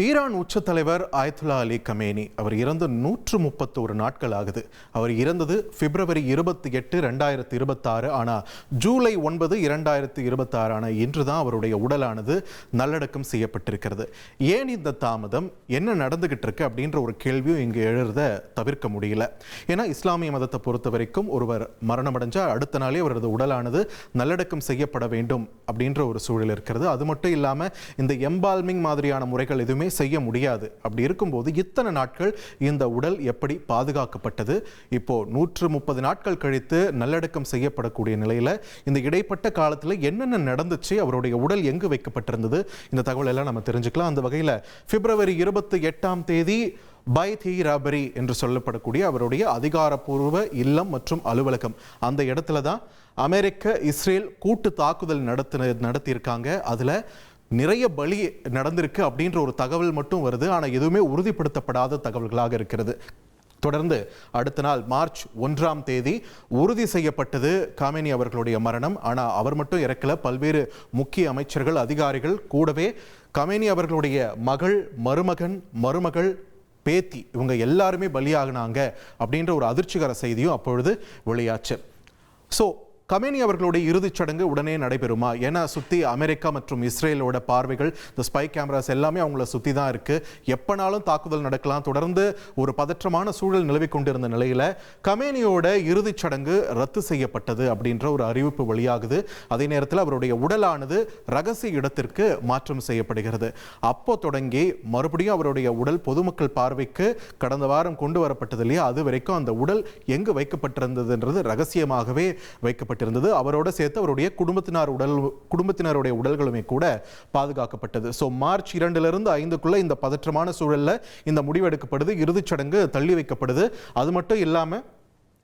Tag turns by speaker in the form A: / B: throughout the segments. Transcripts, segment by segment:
A: Iran உச்ச தலைவர் Ayatullah Ali Khamenei அவர் இறந்து 131 நாட்கள் ஆகுது. அவர் இறந்தது பிப்ரவரி 28, 2026. ஆனால் ஜூலை 9, 2026 ஆன இன்று தான் அவருடைய உடலானது நல்லடக்கம் செய்யப்பட்டிருக்கிறது. ஏன் இந்த தாமதம், என்ன நடந்துகிட்டு இருக்கு அப்படின்ற ஒரு கேள்வியும் இங்கு எழுறத தவிர்க்க முடியல. ஏன்னா இஸ்லாமிய மதத்தை பொறுத்த வரைக்கும் ஒருவர் மரணமடைஞ்சா அடுத்த நாளே அவரது உடலானது நல்லடக்கம் செய்யப்பட வேண்டும் அப்படின்ற ஒரு சூழல் இருக்கிறது. அது மட்டும் இல்லாமல் இந்த எம்பால்மிங் மாதிரியான முறைகள் எதுவுமே செய்ய முடியாது. அப்படி இருக்கும்போது இத்தனை நாட்கள் இந்த உடல் எப்படி பாதுகாக்கப்பட்டது? இப்போ 130 நாட்கள் கழித்து நல்லடக்கம் செய்யப்படக்கூடிய நிலையில இந்த இடைப்பட்ட காலத்தில் என்னென்ன நடந்துச்சு, அவருடைய உடல் எங்கு வைக்கப்பட்டிருந்தது, இந்த தகவல் எல்லாம் நம்ம தெரிஞ்சுக்கலாம். அந்த வகையில் பிப்ரவரி 28ஆம் தேதி பைத் இ ராபரி என்று சொல்லப்படக்கூடிய அவருடைய அதிகாரப்பூர்வ இல்லம் மற்றும் அலுவலகம், அந்த இடத்துல தான் அமெரிக்க இஸ்ரேல் கூட்டு தாக்குதல் நடத்தியிருக்காங்க. அதில் நிறைய பலி நடந்திருக்கு அப்படின்ற ஒரு தகவல் மட்டும் வருது. ஆனால் எதுவுமே உறுதிப்படுத்தப்படாத தகவல்களாக இருக்கிறது. தொடர்ந்து அடுத்த நாள் மார்ச் 1ஆம் தேதி உறுதி செய்யப்பட்டது காமேனி அவர்களுடைய மரணம். ஆனால் அவர் மட்டும் இறக்கல, பல்வேறு முக்கிய அமைச்சர்கள், அதிகாரிகள், கூடவே காமேனி அவர்களுடைய மகள், மருமகள், பேத்தி, இவங்க எல்லாருமே பலியாகினாங்க அப்படின்ற ஒரு அதிர்ச்சிகர செய்தியும் அப்பொழுது வெளியாச்சு. ஸோ கமேனி அவர்களுடைய இறுதிச் சடங்கு உடனே நடைபெறுமா? ஏன்னா சுற்றி அமெரிக்கா மற்றும் இஸ்ரேலோட பார்வைகள், இந்த ஸ்பை கேமராஸ் எல்லாமே அவங்கள சுற்றி தான் இருக்கு. எப்பனாலும் தாக்குதல் நடக்கலாம். தொடர்ந்து ஒரு பதற்றமான சூழல் நிலவி கொண்டிருந்த நிலையில கமேனியோட இறுதிச் சடங்கு ரத்து செய்யப்பட்டது அப்படின்ற ஒரு அறிவிப்பு வெளியாகுது. அதே நேரத்தில் அவருடைய உடலானது ரகசிய இடத்திற்கு மாற்றம் செய்யப்படுகிறது. அப்போ தொடங்கி மறுபடியும் அவருடைய உடல் பொதுமக்கள் பார்வைக்கு கடந்த வாரம் கொண்டு வரப்பட்டது இல்லையா, அது வரைக்கும் அந்த உடல் எங்கு வைக்கப்பட்டிருந்ததுன்றது ரகசியமாகவே வைக்கப்பட்டது. அவரோட சேர்த்து அவருடைய குடும்பத்தினருடைய உடல்களுமே கூட பாதுகாக்கப்பட்டது. ஸோ மார்ச் 2லிருந்து 5க்குள்ள இந்த பதற்றமான சூழல்ல இந்த முடிவு எடுக்கப்படுது. இறுதிச் சடங்கு தள்ளி வைக்கப்படுது. அது மட்டும் இல்லாம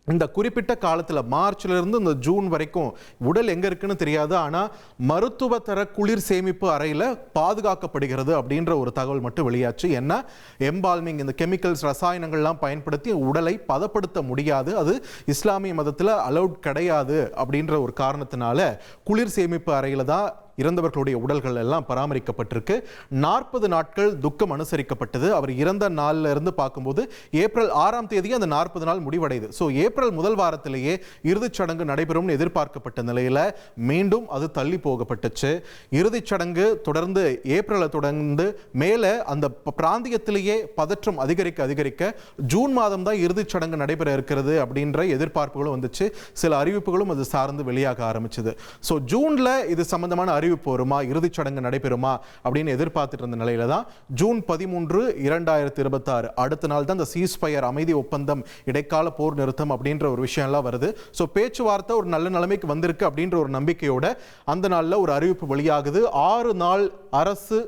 A: இந்த குறிப்பிட்ட காலத்தில் மார்ச்லேருந்து இந்த ஜூன் வரைக்கும் உடல் எங்கே இருக்குன்னு தெரியாது. ஆனால் மருத்துவ தர குளிர் சேமிப்பு அறையில் பாதுகாக்கப்படுகிறது அப்படின்ற ஒரு தகவல் மட்டும் வெளியாச்சு. என்ன, எம்பால்மிங், இந்த கெமிக்கல்ஸ், ரசாயனங்கள்லாம் பயன்படுத்தி உடலை பதப்படுத்த முடியாது, அது இஸ்லாமிய மதத்தில் அலௌட் கிடையாது அப்படின்ற ஒரு காரணத்தினால குளிர் சேமிப்பு அறையில் தான் இறந்தவர்களுடைய உடல்கள் எல்லாம் பராமரிக்கப்பட்டிருக்கு. 40 நாட்கள் துக்கம் அனுசரிக்கப்பட்டது. அவர் இறந்த நாள்ல இருந்து பார்க்கும்போது ஏப்ரல் 6ஆம் தேதி அந்த 40 நாள் முடிவடையுது. ஸோ ஏப்ரல் முதல் வாரத்திலேயே இறுதிச் சடங்கு நடைபெறும் எதிர்பார்க்கப்பட்ட நிலையில மீண்டும் அது தள்ளி போகப்பட்டுச்சு. இறுதிச் சடங்கு தொடர்ந்து ஏப்ரலை தொடர்ந்து மேலே அந்த பிராந்தியத்திலேயே பதற்றம் அதிகரிக்க ஜூன் மாதம் தான் இறுதிச் சடங்கு நடைபெற இருக்கிறது அப்படின்ற எதிர்பார்ப்புகளும் வந்துச்சு. சில அறிவிப்புகளும் அது சார்ந்து வெளியாக ஆரம்பிச்சது. ஸோ ஜூன்ல இது சம்பந்தமான அறிவிப்பு வருமா, இறுதிச் சடங்கு நடைபெறுமா அப்படின்னு எதிர்பார்த்துட்டு இருந்த நிலையில தான் ஜூன் 13, 2026 அடுத்த நாள் தான் இந்த சீஸ்ஃபயர், அமைதி ஒப்பந்தம், இடைக்கால போர் நிறுத்தம் அப்படின்ற ஒரு விஷயம் எல்லாம் வருது. ஸோ பேச்சுவார்த்தை ஒரு நல்ல நிலைமைக்கு வந்திருக்கு அப்படின்ற ஒரு நம்பிக்கையோட அந்த நாளில் ஒரு அறிவிப்பு வெளியாகுது. 6 நாள் அரசு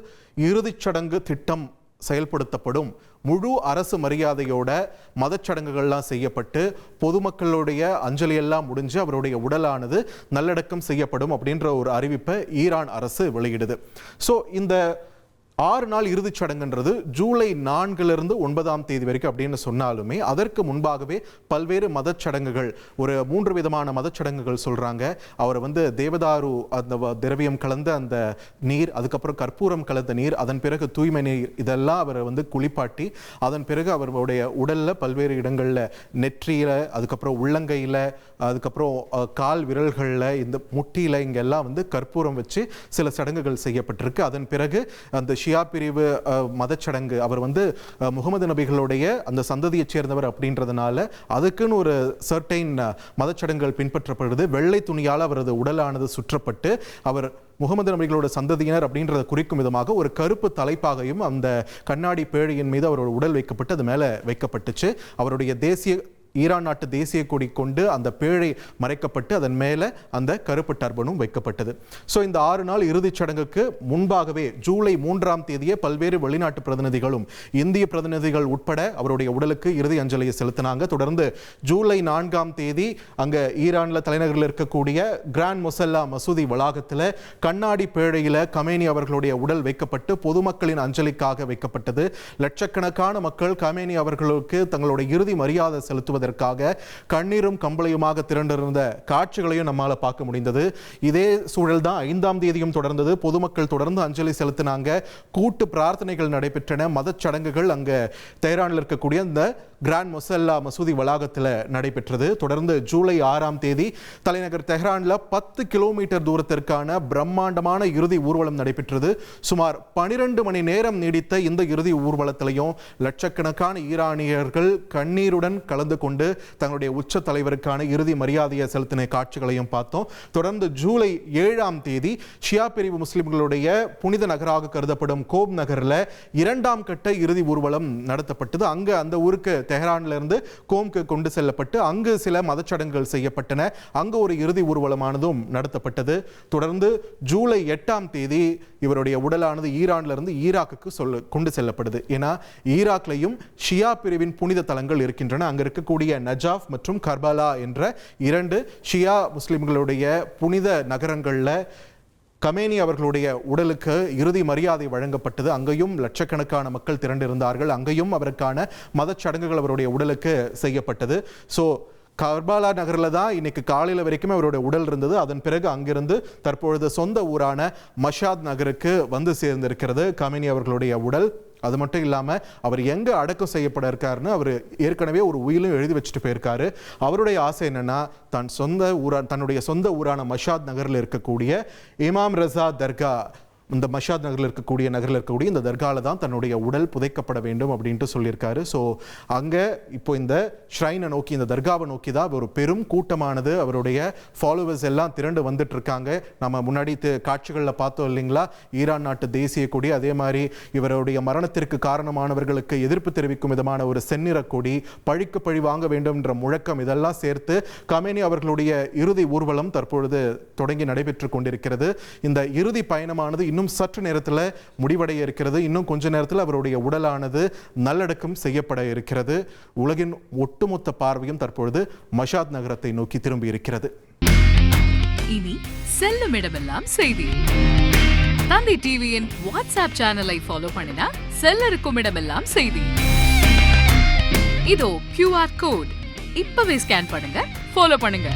A: இறுதிச் சடங்கு திட்டம் செயல்படுத்தப்படும். முழு அரசு மரியாதையோட மதச்சடங்குகள்லாம் செய்யப்பட்டு பொதுமக்களுடைய அஞ்சலி எல்லாம் முடிஞ்சு அவருடைய உடலானது நல்லடக்கம் செய்யப்படும் அப்படின்ற ஒரு அறிவிப்பை ஈரான் அரசு வெளியிடுது. ஸோ இந்த 6 நாள் இறுதிச் சடங்குன்றது ஜூலை 4லிருந்து 9ஆம் தேதி வரைக்கும் அப்படின்னு சொன்னாலுமே அதற்கு முன்பாகவே பல்வேறு மதச்சடங்குகள், ஒரு 3 விதமான மதச்சடங்குகள் சொல்றாங்க. அவர் தேவதாரு அந்த திரவியம் கலந்த அந்த நீர், அதுக்கப்புறம் கற்பூரம் கலந்த நீர், அதன் பிறகு தூய்மை நீர், இதெல்லாம் அவர் குளிப்பாட்டி அதன் பிறகு அவருடைய உடல்ல பல்வேறு இடங்கள்ல, நெற்றியில, அதுக்கப்புறம் உள்ளங்கையில, அதுக்கப்புறம் கால் விரல்கள்ல, இந்த முட்டியில இங்கெல்லாம் கற்பூரம் வச்சு சில சடங்குகள் செய்யப்பட்டிருக்கு. அதன் பிறகு அந்த ஷியா பிரிவு மதச்சடங்கு, அவர் முகமது நபிகளுடைய அந்த சந்ததியைச் சேர்ந்தவர் அப்படின்றதுனால அதுக்குன்னு ஒரு சர்டைன் மதச்சடங்குகள் பின்பற்றப்படுது. வெள்ளை துணியால் அவரது உடலானது சுற்றப்பட்டு அவர் முகமது நபிகளோட சந்ததியினர் அப்படின்றத குறிக்கும் விதமாக ஒரு கருப்பு தலைப்பாகையும் அந்த கண்ணாடி பேழையின் மீது அவரோட உடல் வைக்கப்பட்டு அது மேலே வைக்கப்பட்டுச்சு. அவருடைய ஈரான் நாட்டு தேசிய கொடி கொண்டு அந்த பேழை மறைக்கப்பட்டு அதன் மேலே அந்த கருப்பு டர்பனும் வைக்கப்பட்டது. ஸோ இந்த 6 நாள் இறுதிச் சடங்குக்கு முன்பாகவே ஜூலை 3ஆம் தேதியே பல்வேறு வெளிநாட்டு பிரதிநிதிகளும் இந்திய பிரதிநிதிகள் உட்பட அவருடைய உடலுக்கு இறுதி அஞ்சலியை செலுத்தினாங்க. தொடர்ந்து ஜூலை 4ஆம் தேதி அங்கே ஈரானில் தலைநகரில் இருக்கக்கூடிய கிராண்ட் முசல்லா மசூதி வளாகத்தில் கண்ணாடி பேழையில் கமேனி அவர்களுடைய உடல் வைக்கப்பட்டு பொதுமக்களின் அஞ்சலிக்காக வைக்கப்பட்டது. லட்சக்கணக்கான மக்கள் கமேனி அவர்களுக்கு தங்களுடைய இறுதி மரியாதை செலுத்துவது செலுத்துவதற்காக கண்ணீரும் கம்பளையுமாக திரண்டிருந்த காட்சிகளையும் நம்மால பார்க்க முடிந்தது. இதே சூழல் தான் 5ஆம் தேதியும் தொடர்ந்தது. பொதுமக்கள் தொடர்ந்து அஞ்சலி செலுத்தினாங்க. கூட்டு பிரார்த்தனைகள் நடைபெற்றன. மதச் சடங்குகள் அங்க தெஹ்ரானில் இருக்கக்கூடிய இந்த கிராண்ட் முசல்லா மசூதி வளாகத்தில் நடைபெற்றது. தொடர்ந்து ஜூலை 6ஆம் தேதி தலைநகர் தெஹ்ரான்ல 10 கிலோமீட்டர் தூரத்திற்கான பிரம்மாண்டமான இறுதி ஊர்வலம் நடைபெற்றது. சுமார் 12 மணி நேரம் நீடித்த இந்த இறுதி ஊர்வலத்திலையும் லட்சக்கணக்கான ஈரானியர்கள் கண்ணீருடன் கலந்து கொண்டு தங்களுடைய உச்ச தலைவருக்கான இறுதி மரியாதையை செலுத்தின காட்சிகளையும் பார்த்தோம். தொடர்ந்து ஜூலை 7ஆம் தேதி ஷியா பிரிவு முஸ்லிம்களுடைய புனித நகராக கருதப்படும் கோப் நகரில் 2ஆம் கட்ட இறுதி ஊர்வலம் நடத்தப்பட்டது. அங்கு அந்த ஊருக்கு தெஹ்ரான்ல இருந்து கோம்க்கு கொண்டு செல்லப்பட்டு அங்கு சில மதச்சடங்குகள் செய்யப்பட்டன. அங்கு ஒரு இறுதி ஊர்வலமானதும் நடத்தப்பட்டது. தொடர்ந்து ஜூலை 8ஆம் தேதி இவருடைய உடலானது ஈரான்ல இருந்து ஈராக்குக்கு கொண்டு செல்லப்படுது. ஏன்னா ஈராக்லையும் ஷியா பிரிவின் புனித தலங்கள் இருக்கின்றன. அங்க இருக்கக்கூடிய நஜாஃப் மற்றும் கர்பலா என்ற 2 ஷியா முஸ்லிம்களுடைய புனித நகரங்கள்ல கமேனி அவர்களுடைய உடலுக்கு இறுதி மரியாதை வழங்கப்பட்டது. அங்கேயும் லட்சக்கணக்கான மக்கள் திரண்டிருந்தார்கள். அங்கேயும் அவருக்கான மதச்சடங்குகள் அவருடைய உடலுக்கு செய்யப்பட்டது. ஸோ கர்பாலா நகரில் தான் இன்னைக்கு காலையில் வரைக்குமே அவருடைய உடல் இருந்தது. அதன் பிறகு அங்கிருந்து தற்பொழுது சொந்த ஊரான மஷாத் நகருக்கு வந்து சேர்ந்திருக்கிறது கமேனி அவர்களுடைய உடல். அது மட்டும் இல்லாமல் அவர் எங்கே அடக்கம் செய்யப்பட இருக்காருன்னு அவர் ஏற்கனவே ஒரு உயிலும் எழுதி வச்சுட்டு போயிருக்காரு. அவருடைய ஆசை என்னன்னா தன்னுடைய சொந்த ஊரான மஷாத் நகரில் இருக்கக்கூடிய இமாம் ரஸா தர்கா, இந்த மஷாத் நகரில் இருக்கக்கூடிய இந்த தர்காவில் தான் தன்னுடைய உடல் புதைக்கப்பட வேண்டும் அப்படின்ட்டு சொல்லியிருக்காரு. ஸோ அங்கே இப்போ இந்த ஷ்ரைனை நோக்கி, இந்த தர்காவை நோக்கி தான் ஒரு பெரும் கூட்டமானது அவருடைய ஃபாலோவர்ஸ் எல்லாம் திரண்டு வந்துட்டு இருக்காங்க. நம்ம முன்னாடி காட்சிகளில் பார்த்தோம் இல்லைங்களா, ஈரான் நாட்டு தேசிய கொடி, அதே மாதிரி இவருடைய மரணத்திற்கு காரணமானவர்களுக்கு எதிர்ப்பு தெரிவிக்கும் விதமான ஒரு செந்நிற கொடி, பழிக்கு பழி வாங்க வேண்டும் என்ற முழக்கம், இதெல்லாம் சேர்த்து கமேனி அவர்களுடைய இறுதி ஊர்வலம் தற்பொழுது தொடங்கி நடைபெற்று கொண்டிருக்கிறது. இந்த இறுதி பயணமானது இன்னும் சற்று நேரத்தில் முடிவடைய இருக்கிறது. இன்னும் கொஞ்ச நேரத்தில் அவருடைய உடலானது நல்லடக்கம் செய்யப்பட இருக்கிறது. உலகின் ஒட்டுமொத்த பார்வையும் தற்பொழுது மஷாத் நகரத்தை நோக்கி திரும்பி இருக்கிறது.
B: இனி செல்லும் இடமெல்லாம் செய்தி. தந்தி டிவியின் வாட்ஸ்அப் சேனலை ஃபாலோ பண்ணினா செல்ல இருக்கும் இடமெல்லாம் செய்தி. இதோ QR கோட் இப்பவே ஸ்கேன் பண்ணுங்க, ஃபாலோ பண்ணுங்க.